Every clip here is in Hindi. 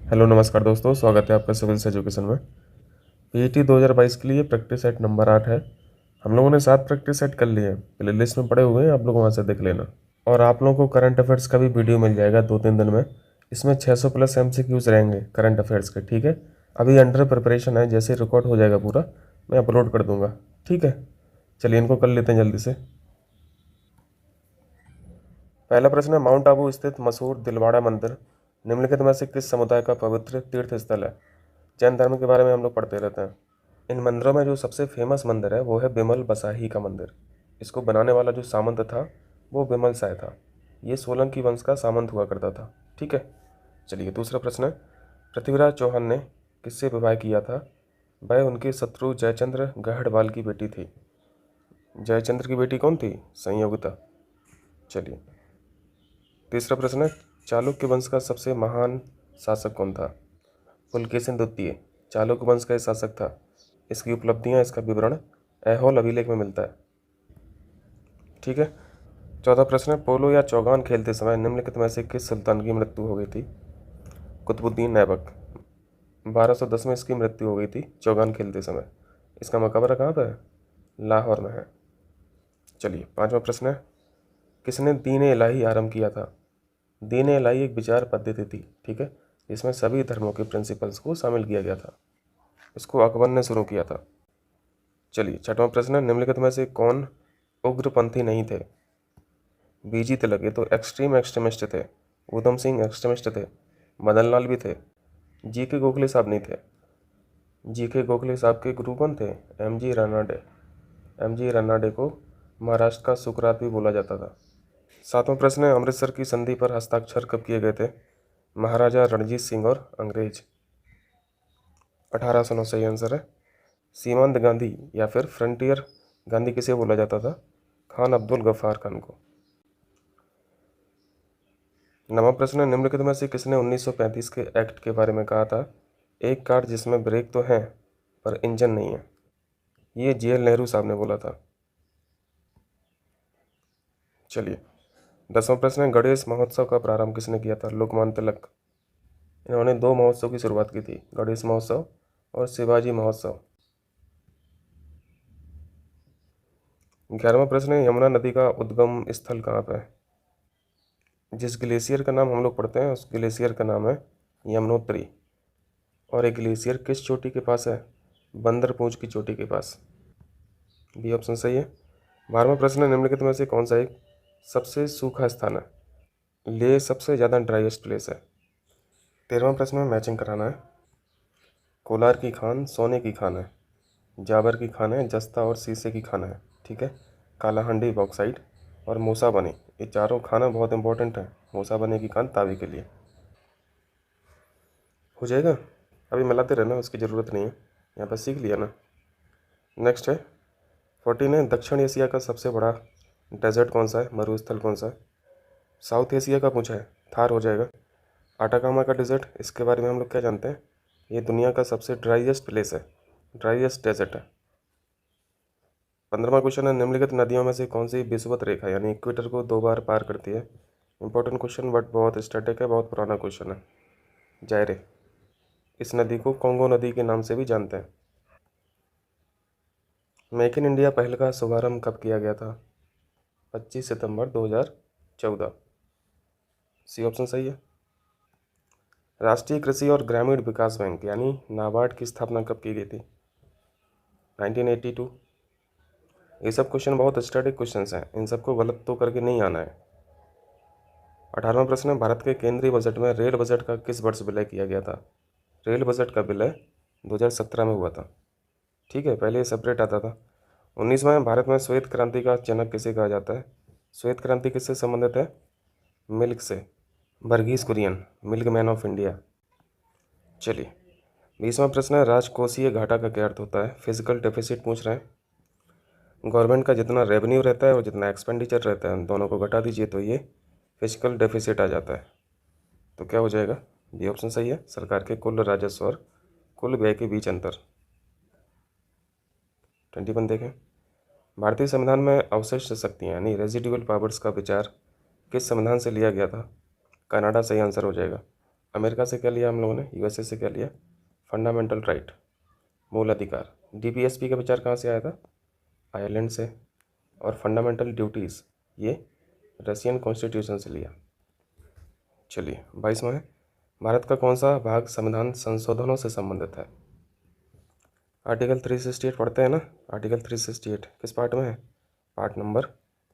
हेलो नमस्कार दोस्तों, स्वागत है आपका सिविल्स एजुकेशन में। पीईटी 2022 के लिए प्रैक्टिस सेट नंबर 8 है। हम लोगों ने 7 प्रैक्टिस सेट कर लिए हैं, प्ले लिस्ट में पड़े हुए हैं, आप लोग वहाँ से देख लेना। और आप लोगों को करंट अफेयर्स का भी वीडियो मिल जाएगा 2-3 दिन में। इसमें 600 प्लस एमसीक्यूज रहेंगे करंट अफेयर्स के, ठीक है। अभी अंडर प्रिपरेशन है, जैसे रिकॉर्ड हो जाएगा पूरा मैं अपलोड कर दूंगा, ठीक है। चलिए इनको कर लेते हैं जल्दी से। पहला प्रश्न है, माउंट आबू स्थित मशहूर दिलवाड़ा मंदिर निम्नलिखित में से किस समुदाय का पवित्र तीर्थ स्थल है। जैन धर्म के बारे में हम लोग पढ़ते रहते हैं। इन मंदिरों में जो सबसे फेमस मंदिर है वो है बिमल बसाही का मंदिर। इसको बनाने वाला जो सामंत था वो बिमल साय था। ये सोलंकी वंश का सामंत हुआ करता था, ठीक है। चलिए दूसरा प्रश्न है, पृथ्वीराज चौहान ने किससे विवाह किया था। वह उनके शत्रु जयचंद्र गहड़वाल की बेटी थी। जयचंद्र की बेटी कौन थी? संयोगिता। चलिए तीसरा प्रश्न है, चालुक्य वंश का सबसे महान शासक कौन था। पुलकेशिन द्वितीय चालुक्य वंश का शासक था। इसकी उपलब्धियां, इसका विवरण ऐहोल अभिलेख में मिलता है, ठीक है। चौथा प्रश्न है, पोलो या चौगान खेलते समय निम्नलिखित में से किस सुल्तान की मृत्यु हो गई थी। कुतुबुद्दीन ऐबक। 1210 में इसकी मृत्यु हो गई थी चौगान खेलते समय। इसका मकबरा कहाँ पर है? लाहौर में है। चलिए पांचवा प्रश्न है, किसने दीन इलाही आरंभ किया था। दीन इलाही एक विचार पद्धति थी, ठीक है, इसमें सभी धर्मों के प्रिंसिपल्स को शामिल किया गया था। इसको अकबर ने शुरू किया था। चलिए छठवां प्रश्न है, निम्नलिखित में से कौन उग्रपंथी नहीं थे। बीजी तिलक, ये तो एक्सट्रीम एक्सट्रीमिस्ट थे। ऊधम सिंह एक्सट्रीमिस्ट थे। मदन लाल भी थे। जी के गोखले साहब नहीं थे। जी के गोखले साहब के गुरु कौन थे? M G Ranade. M G Ranade को महाराष्ट्र का सुकरात भी बोला जाता था। सातवां प्रश्न है, अमृतसर की संधि पर हस्ताक्षर कब किए गए थे। महाराजा रणजीत सिंह और अंग्रेज। 1809 सही आंसर है। सीमांत गांधी या फिर फ्रंटियर गांधी किसे बोला जाता था? खान अब्दुल गफ्फार खान को। नवा प्रश्न है, निम्नलिखित में से किसने 1935 के एक्ट के बारे में कहा था, एक कार जिसमें ब्रेक तो है पर इंजन नहीं है। ये JL नेहरू साहब ने बोला था। चलिए 10वां प्रश्न है, गणेश महोत्सव का प्रारंभ किसने किया था। लोकमान्य तिलक। इन्होंने 2 महोत्सव की शुरुआत की थी, गणेश महोत्सव और शिवाजी महोत्सव। 11वां प्रश्न है, यमुना नदी का उद्गम स्थल कहाँ पर है। जिस ग्लेशियर का नाम हम लोग पढ़ते हैं उस ग्लेशियर का नाम है यमुनोत्री। और एक ग्लेशियर किस चोटी के पास है? बंदरपूंछ की चोटी के पास। बी ऑप्शन सही है। 12वां प्रश्न है, निम्नलिखित में से कौन सा एक सबसे सूखा स्थान है। लेह सबसे ज़्यादा ड्राइएस्ट प्लेस है। 13वां प्रश्न में मैचिंग कराना है। कोलार की खान सोने की खान है। जाबर की खान है जस्ता और शीशे की खान है, ठीक है। कालाहंडी बॉक्साइट और मूसा बनी, ये चारों खाना बहुत इंपॉर्टेंट है। मूसा बनी की खान तावी के लिए। हो जाएगा, अभी मिलाते रहना, उसकी ज़रूरत नहीं है, यहाँ पर सीख लिया ना। नेक्स्ट है 14 है, दक्षिण एशिया का सबसे बड़ा डेजर्ट कौन सा है, मरुस्थल कौन सा है। साउथ एशिया का पूछा है, थार हो जाएगा। आटाकामा का डेजर्ट, इसके बारे में हम लोग क्या जानते हैं, ये दुनिया का सबसे ड्राइएस्ट प्लेस है, ड्राइएस्ट डेजर्ट है। 15वां क्वेश्चन है, निम्नलिखित नदियों में से कौन सी विषुवत रेखा यानी इक्वेटर को 2 बार पार करती है। इंपॉर्टेंट क्वेश्चन बट बहुत स्टैटिक है, बहुत पुराना क्वेश्चन है। जायरे। इस नदी को कोंगो नदी के नाम से भी जानते हैं। मेक इन इंडिया पहल का शुभारंभ कब किया गया था। 25 सितंबर 2014। सी ऑप्शन सही है। राष्ट्रीय कृषि और ग्रामीण विकास बैंक यानी नाबार्ड की स्थापना कब की गई थी। 1982। ये सब क्वेश्चन बहुत स्टैटिक क्वेश्चन हैं, इन सबको गलत तो करके नहीं आना है। 18वां प्रश्न है, भारत के केंद्रीय बजट में रेल बजट का किस वर्ष विलय किया गया था। रेल बजट का विलय 2017 में हुआ था, ठीक है, पहले ये सेपरेट आता था। 19वां, भारत में श्वेत क्रांति का जनक किसे कहा जाता है। श्वेत क्रांति किससे संबंधित है? मिल्क से। Varghese Kurien, milkman of India. चलिए 20वां प्रश्न है, राजकोषीय घाटा का क्या अर्थ होता है। फिजिकल डेफिसिट पूछ रहे हैं। गवर्नमेंट का जितना रेवेन्यू रहता है और जितना एक्सपेंडिचर रहता है दोनों को घटा दीजिए तो ये फिजिकल डेफिसिट आ जाता है। तो क्या हो जाएगा? ये ऑप्शन सही है, सरकार के कुल राजस्व और कुल व्यय के बीच अंतर। 21 देखें, भारतीय संविधान में अवशिष्ट शक्तियाँ यानी रेजिडुअल पावर्स का विचार किस संविधान से लिया गया था। कनाडा सही आंसर हो जाएगा। अमेरिका से क्या लिया हम लोगों ने, यूएसए से क्या लिया, फंडामेंटल राइट, मूल अधिकार। डीपीएसपी का विचार कहाँ से आया था, आयरलैंड से। और फंडामेंटल ड्यूटीज़ ये रशियन कॉन्स्टिट्यूशन से लिया। चलिए 22वां है, भारत का कौन सा भाग संविधान संशोधनों से संबंधित है। आर्टिकल 368 पढ़ते हैं ना, आर्टिकल 368 किस पार्ट में है, पार्ट नंबर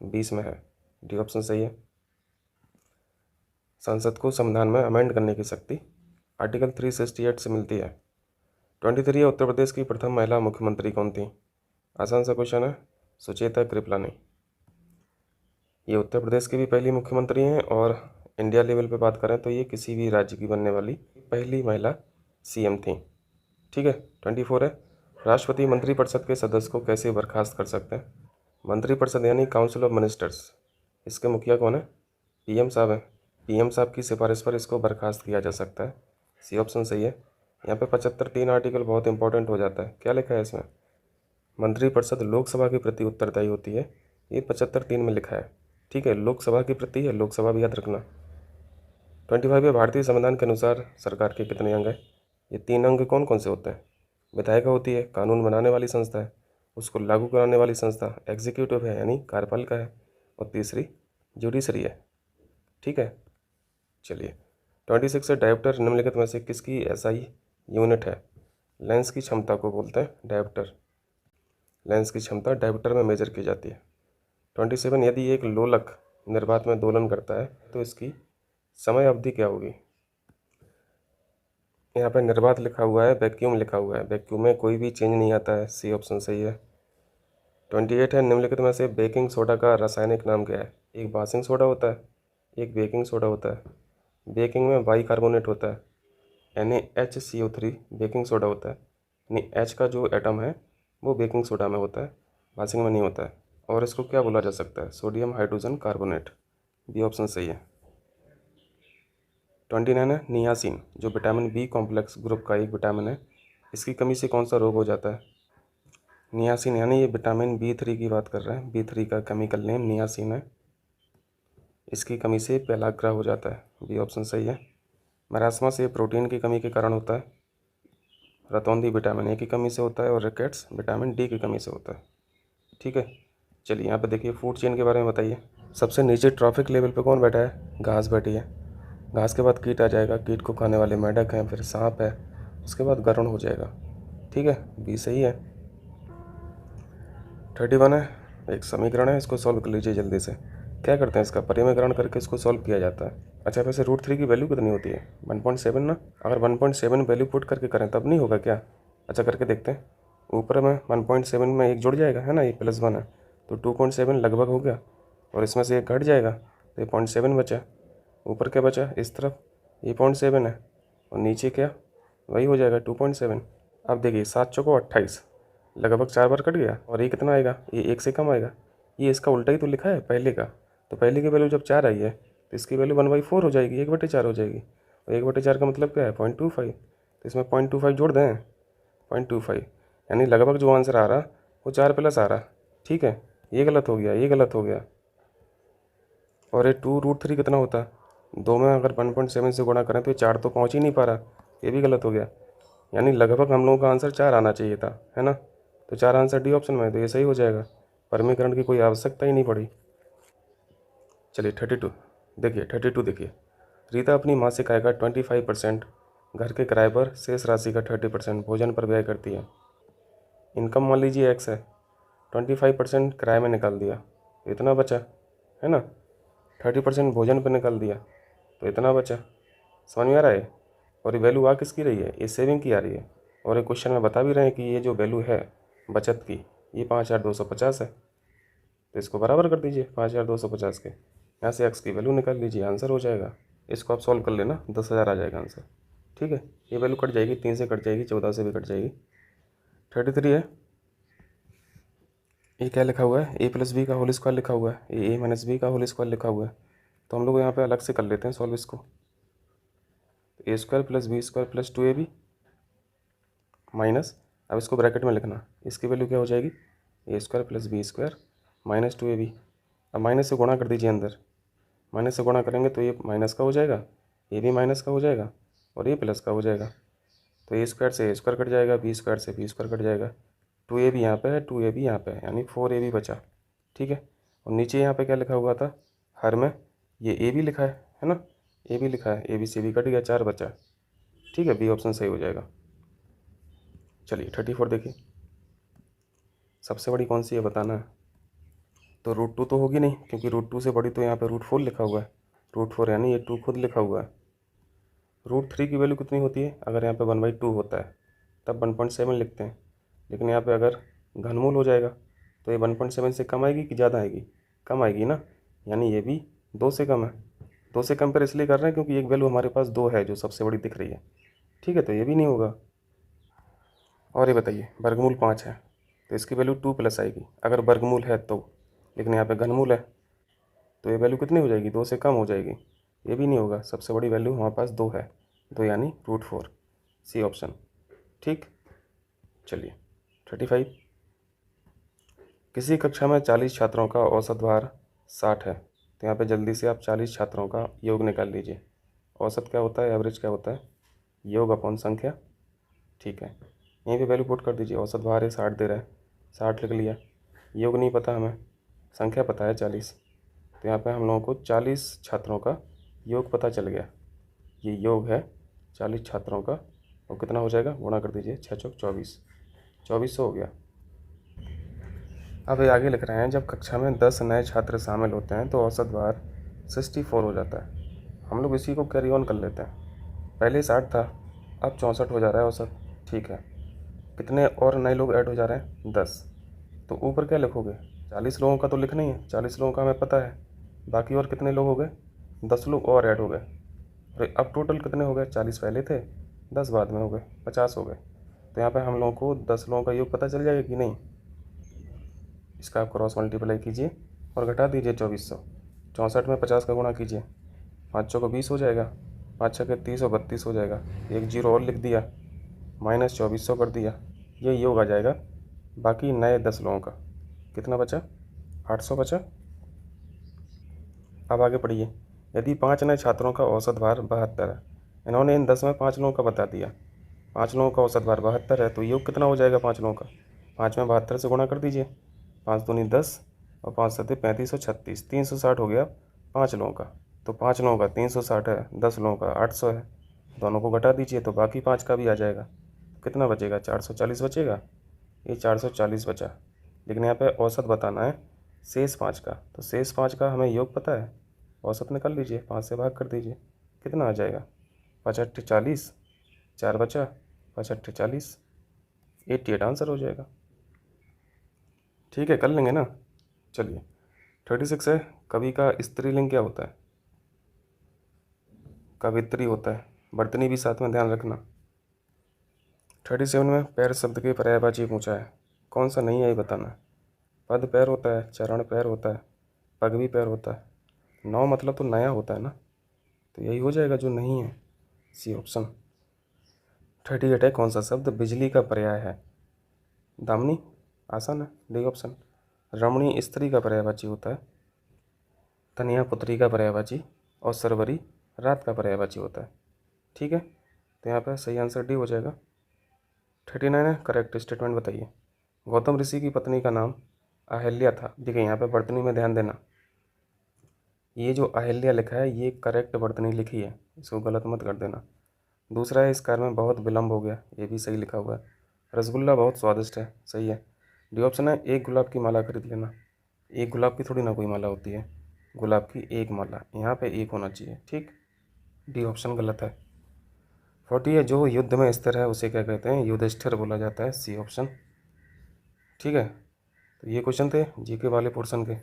20 में है, डी ऑप्शन सही है। संसद को संविधान में अमेंड करने की शक्ति आर्टिकल 368 से मिलती है। 23 है, उत्तर प्रदेश की प्रथम महिला मुख्यमंत्री कौन थी। आसान सा क्वेश्चन है, सुचेता कृपलानी। ये उत्तर प्रदेश की भी पहली मुख्यमंत्री हैं और इंडिया लेवल पे बात करें तो ये किसी भी राज्य की बनने वाली पहली महिला सीएम थी। ठीक है। 24 है, राष्ट्रपति मंत्रिपरिषद के सदस्य को कैसे बर्खास्त कर सकते हैं। मंत्रिपरिषद यानी काउंसिल ऑफ मिनिस्टर्स, इसके मुखिया कौन है, पीएम साहब हैं। पीएम साहब की सिफारिश पर इसको बर्खास्त किया जा सकता है, सी ऑप्शन सही है। यहाँ पे 75(3) आर्टिकल बहुत इंपॉर्टेंट हो जाता है। क्या लिखा है इसमें, मंत्रिपरिषद लोकसभा के प्रति उत्तरदायी होती है, ये 75(3) में लिखा है। ठीक है, लोकसभा की प्रति है, लोकसभा भी याद रखना। 25 है, भारतीय संविधान के अनुसार सरकार के कितने अंग हैं। ये 3 अंग कौन कौन से होते हैं, विधायिका होती है, कानून बनाने वाली संस्था है, उसको लागू कराने वाली संस्था एग्जीक्यूटिव है यानी कार्यपालिका है, और तीसरी जुडिशरी है। ठीक है। चलिए 26 है, डायोप्टर निम्नलिखित में से किसकी एसआई यूनिट है। लेंस की क्षमता को बोलते हैं डायोप्टर, लेंस की क्षमता डायोप्टर में मेजर की जाती है। 27, यदि एक लोलक निर्वात में दोलन करता है तो इसकी समय अवधि क्या होगी। यहाँ पे निर्वात लिखा हुआ है, वैक्यूम लिखा हुआ है, वैक्यूम में कोई भी चेंज नहीं आता है, सी ऑप्शन सही है। 28 है, निम्नलिखित में से बेकिंग सोडा का रासायनिक नाम क्या है। एक बेकिंग सोडा होता है, एक बेकिंग सोडा होता है। बेकिंग में बाइकार्बोनेट होता है यानी HCO3 बेकिंग सोडा होता है, यानी H का जो एटम है वो बेकिंग सोडा में होता है, बासिंग में नहीं होता है। और इसको क्या बोला जा सकता है, sodium hydrogen carbonate, B option सही है। 29 है, नियासिन जो विटामिन बी कॉम्प्लेक्स ग्रुप का एक विटामिन है, इसकी कमी से कौन सा रोग हो जाता है। नियासिन यानी ये विटामिन B3 की बात कर रहे हैं, B3 का केमिकल नेम नियासिन है, इसकी कमी से पेलाग्रा हो जाता है, बी ऑप्शन सही है। मरासमस ये प्रोटीन की कमी के कारण होता है, रतौंधी विटामिन ए की कमी से होता है, और रिकेट्स विटामिन डी की कमी से होता है। ठीक है। चलिए यहाँ पे देखिए फूड चेन के बारे में बताइए। सबसे नीचे ट्रॉफिक लेवल पे कौन बैठा है, घास बैठी है, घास के बाद कीट आ जाएगा, कीट को खाने वाले मेंढक हैं, फिर सांप है, उसके बाद गरुड़ हो जाएगा। ठीक है, बी सही है। 31 है, एक समीकरण है, इसको सॉल्व कर लीजिए जल्दी से। क्या करते हैं, इसका परिमेयकरण करके इसको सॉल्व किया जाता है। अच्छा वैसे √3 की वैल्यू कितनी होती है, 1.7 ना। अगर 1.7 वैल्यू पुट करके करें तब नहीं होगा क्या, अच्छा करके देखते हैं। ऊपर में 1.7 में एक जुड़ जाएगा है ना, ये +1 है तो 2.7 लगभग हो गया, और इसमें से एक घट जाएगा तो ये 0.7 बचा। ऊपर क्या बचा, इस तरफ ये 0.7 है, और नीचे क्या, वही हो जाएगा 2.7। अब देखिए 7 चौको 28, लगभग 4 बार कट गया, और ये कितना आएगा, ये 1 से कम आएगा। ये इसका उल्टा ही तो लिखा है पहले का, तो पहले की वैल्यू जब 4 आई है तो इसकी वैल्यू 1/4 हो जाएगी, 1/4 हो जाएगी, और 1/4 का मतलब क्या है 0.25, तो इसमें 0.25 जोड़ दें, 0.25 यानी लगभग जो आंसर आ रहा वो 4 प्लस आ रहा। ठीक है, ये गलत हो गया, ये गलत हो गया। और ये 2√3 कितना होता है, 2 में अगर 1.7 से गुणा करें तो ये 4 तो पहुँच ही नहीं पा रहा, ये भी गलत हो गया। यानी लगभग हम लोगों का आंसर 4 आना चाहिए था, है ना, तो 4 आंसर डी ऑप्शन में है, तो ये सही हो जाएगा, परिमेयकरण की कोई आवश्यकता ही नहीं पड़ी। चलिए 32 देखिए, 32 देखिए, रीता अपनी मासिक आय का 25% घर के किराए पर, शेष राशि का 30% भोजन पर व्यय करती है। इनकम मान लीजिए X है, 25% किराए में निकाल दिया तो इतना बचा, है ना, 30% भोजन पर निकाल दिया तो इतना बचा। समझ में आ रहा है। और ये वैल्यू आ किसकी रही है, ये सेविंग की आ रही है, और ये क्वेश्चन में बता भी रहे हैं कि ये जो वैल्यू है बचत की ये 5250 है, तो इसको बराबर कर दीजिए 5250 के, यहाँ से X की वैल्यू निकाल लीजिए, आंसर हो जाएगा। इसको आप सॉल्व कर लेना, 10,000 आ जाएगा आंसर। ठीक है, ये वैल्यू कट जाएगी, 3 से कट जाएगी, 14 से भी कट जाएगी। 33 है, ये क्या लिखा हुआ है, a+b का होल स्क्वायर लिखा हुआ है, ये a - b का होल स्क्वायर लिखा हुआ है, तो हम लोग यहाँ पे अलग से कर लेते हैं सॉल्व इसको। a² + b² + 2ab माइनस, अब इसको ब्रैकेट में लिखना, इसकी वैल्यू क्या हो जाएगी, a² + b² - 2ab। अब माइनस से गुणा कर दीजिए अंदर, माइनस से गुणा करेंगे तो ये माइनस का हो जाएगा, ये भी माइनस का हो जाएगा, और ये प्लस का हो जाएगा। तो ए स्क्वायर से ए स्क्वायर कट जाएगा, बी स्क्वायर से बी स्क्वायर कट जाएगा। 2a भी यहाँ पे है, 2a भी यहाँ पे है, यानी 4ab बचा। ठीक है, और नीचे यहाँ पे क्या लिखा हुआ था हर में, ये a भी लिखा है ना, a भी लिखा है, a b c भी कट गया, 4 बचा। ठीक है, बी ऑप्शन सही हो जाएगा। चलिए 34 देखिए, सबसे बड़ी कौन सी है बताना है। तो √2 तो होगी नहीं, क्योंकि √2 से बड़ी तो यहाँ पे √4 लिखा हुआ है, √4 यानी ये 2 खुद लिखा हुआ है। √3 की वैल्यू कितनी होती है, अगर यहाँ पे 1/2 होता है तब 1.7 लिखते हैं, लेकिन यहाँ पे अगर घनमूल हो जाएगा तो ये 1.7 से कम आएगी कि ज़्यादा आएगी, कम आएगी ना, यानी ये भी 2 से कम है। 2 से कंपेयर इसलिए कर रहे हैं क्योंकि एक वैल्यू हमारे पास 2 है जो सबसे बड़ी दिख रही है। ठीक है, तो ये भी नहीं होगा। और ये बताइए, वर्गमूल 5 है तो इसकी वैल्यू 2+ आएगी अगर वर्गमूल है तो, लेकिन यहाँ पे घनमूल है तो ये वैल्यू कितनी हो जाएगी, 2 से कम हो जाएगी। ये भी नहीं होगा, सबसे बड़ी वैल्यू हमारे पास 2 है, 2 यानी √4, सी ऑप्शन। ठीक, चलिए 35, किसी कक्षा में 40 छात्रों का औसत भार 60 है, तो यहाँ पे जल्दी से आप 40 छात्रों का योग निकाल लीजिए। औसत क्या होता है, एवरेज क्या होता है, योग अपॉन संख्या। ठीक है, यहीं पे वैल्यू पुट कर दीजिए, औसत भार है 60 दे रहा है, 60 लिख लिया, योग नहीं पता हमें, संख्या पता है 40, तो यहाँ पे हम लोगों को 40 छात्रों का योग पता चल गया। ये योग है 40 छात्रों का, और कितना हो जाएगा, गुणा कर दीजिए, 6 चौक 24, 2400 हो गया। अब ये आगे लिख रहे हैं, जब कक्षा में 10 नए छात्र शामिल होते हैं तो औसत भार 64 हो जाता है। हम लोग इसी को कैरी ऑन कर लेते हैं, पहले 60 था, अब 64 हो जा रहा है औसत। ठीक है, कितने और नए लोग ऐड हो जा रहे हैं, 10, तो ऊपर क्या लिखोगे, 40 लोगों का तो लिखना ही है, 40 लोगों का हमें पता है, बाकी और कितने लोग हो गए, 10 लोग और ऐड हो गए। और अब टोटल कितने हो गए, 40 पहले थे, 10 बाद में हो गए, 50 हो गए। तो यहाँ पे हम लोगों को 10 लोगों का योग पता चल जाएगा कि नहीं। इसका आप क्रॉस मल्टीप्लाई कीजिए और घटा दीजिए 2400, 64 में 50 का गुणा कीजिए, 5 चौको 20 हो जाएगा, 5 छः के 30 और 32 हो जाएगा, एक जीरो और लिख दिया, माइनस 2400 कर दिया, ये योग आ जाएगा बाकी नए 10 लोगों का। कितना बचा, 800 बचा। अब आगे पढ़िए, यदि 5 नए छात्रों का औसत भार 72 है, इन्होंने इन 10 में 5 लोगों का बता दिया, 5 लोगों का औसत भार 72 है, तो योग कितना हो जाएगा 5 लोगों का, 5 में 72 से गुणा कर दीजिए, 5 दूनी 10 और 5 सत्ते 35 और 36, 360 हो गया 5 लोगों का। तो 5 लोगों का 360 है, 10 लोगों का 800 है, दोनों को घटा दीजिए तो बाकी 5 का भी आ जाएगा। कितना बचेगा, 440 बचेगा, ये 440 बचा। लेकिन यहाँ पे औसत बताना है शेष 5 का, तो शेष 5 का हमें योग पता है, औसत निकाल लीजिए, 5 से भाग कर दीजिए, कितना आ जाएगा, 5 8 40, 4 बचा, 5 8 40, 88 आंसर हो जाएगा। ठीक है, कर लेंगे ना। चलिए 36 है, कवि का स्त्रीलिंग क्या होता है, कवित्री होता है, वर्तनी भी साथ में ध्यान रखना। 37 में पैर शब्द के पर्यायवाची पूछा है, कौन सा नहीं है ये बताना है। पद पैर होता है, चरण पैर होता है, पग भी पैर होता है, नौ मतलब तो नया होता है ना, तो यही हो जाएगा जो नहीं है, सी ऑप्शन। 38 है, कौन सा शब्द बिजली का पर्याय है, दामिनी, आसान है, डी ऑप्शन। रमणी स्त्री का पर्यायवाची होता है, तनिया पुत्री का पर्यायवाची, और सरवरी रात का पर्यायवाची होता है। ठीक है, तो यहाँ पर सही आंसर डी हो जाएगा। 39 है, करेक्ट स्टेटमेंट बताइए। गौतम ऋषि की पत्नी का नाम अहिल्या था। देखिए यहाँ पे वर्तनी में ध्यान देना, ये जो अहिल्या लिखा है ये करेक्ट वर्तनी लिखी है, इसको गलत मत कर देना। दूसरा है, इस कार्य में बहुत विलम्ब हो गया, ये भी सही लिखा हुआ है। रसगुल्ला बहुत स्वादिष्ट है, सही है, डी ऑप्शन है। एक गुलाब की माला खरीद लेना, एक गुलाब की थोड़ी ना कोई माला होती है, गुलाब की एक माला, यहाँ पे एक होना चाहिए। ठीक, डी ऑप्शन गलत है। 40 है, जो युद्ध में स्थिर है उसे क्या कहते हैं, युधिष्ठिर बोला जाता है, सी ऑप्शन। ठीक है, तो ये क्वेश्चन थे जीके वाले पोर्शन के।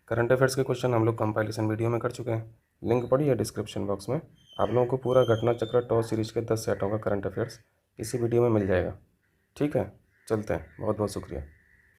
करंट अफेयर्स के क्वेश्चन हम लोग कंपाइलेशन वीडियो में कर चुके हैं, लिंक पड़ी है डिस्क्रिप्शन बॉक्स में। आप लोगों को पूरा घटना चक्र टॉस सीरीज के 10 सेटों का करंट अफेयर्स इसी वीडियो में मिल जाएगा। ठीक है, चलते हैं, बहुत बहुत शुक्रिया।